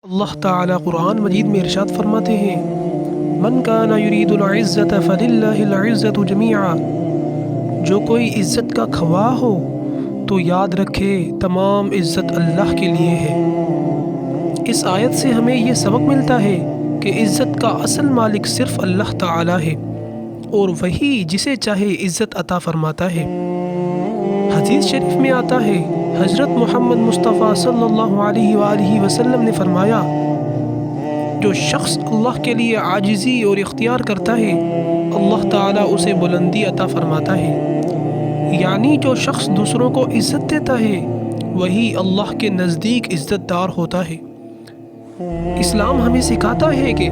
اللہ تعالیٰ قرآن مجید میں ارشاد فرماتے ہیں من کان یرید العزت فللہ العزت جمیعا، جو کوئی عزت کا خواہ ہو تو یاد رکھے تمام عزت اللہ کے لیے ہے۔ اس آیت سے ہمیں یہ سبق ملتا ہے کہ عزت کا اصل مالک صرف اللہ تعالیٰ ہے اور وہی جسے چاہے عزت عطا فرماتا ہے۔ حدیث شریف میں آتا ہے حضرت محمد مصطفیٰ صلی اللہ علیہ وآلہ وسلم نے فرمایا، جو شخص اللہ کے لیے عاجزی اور اختیار کرتا ہے اللہ تعالیٰ اسے بلندی عطا فرماتا ہے، یعنی جو شخص دوسروں کو عزت دیتا ہے وہی اللہ کے نزدیک عزت دار ہوتا ہے۔ اسلام ہمیں سکھاتا ہے کہ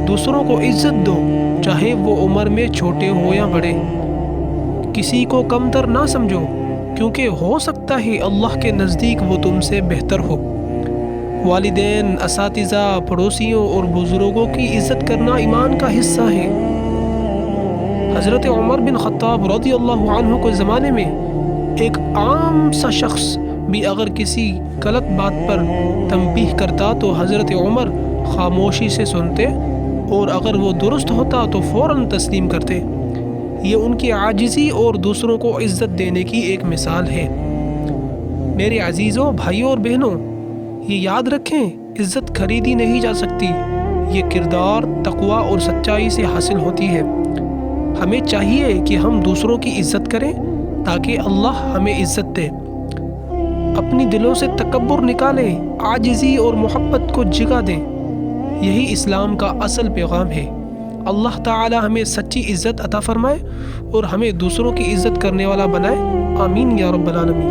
دوسروں کو عزت دو، چاہے وہ عمر میں چھوٹے ہو یا بڑے۔ کسی کو کمتر نہ سمجھو، کیونکہ ہو سکتا ہے اللہ کے نزدیک وہ تم سے بہتر ہو۔ والدین، اساتذہ، پڑوسیوں اور بزرگوں کی عزت کرنا ایمان کا حصہ ہے۔ حضرت عمر بن خطاب رضی اللہ عنہ کے زمانے میں ایک عام سا شخص بھی اگر کسی غلط بات پر تنبیہ کرتا تو حضرت عمر خاموشی سے سنتے اور اگر وہ درست ہوتا تو فوراً تسلیم کرتے۔ یہ ان کی عاجزی اور دوسروں کو عزت دینے کی ایک مثال ہے۔ میرے عزیزوں، بھائیوں اور بہنوں، یہ یاد رکھیں، عزت خریدی نہیں جا سکتی، یہ کردار، تقوی اور سچائی سے حاصل ہوتی ہے۔ ہمیں چاہیے کہ ہم دوسروں کی عزت کریں تاکہ اللہ ہمیں عزت دے۔ اپنی دلوں سے تکبر نکالیں، عاجزی اور محبت کو جگہ دیں، یہی اسلام کا اصل پیغام ہے۔ اللہ تعالی ہمیں سچی عزت عطا فرمائے اور ہمیں دوسروں کی عزت کرنے والا بنائے، آمین یا رب العالمین۔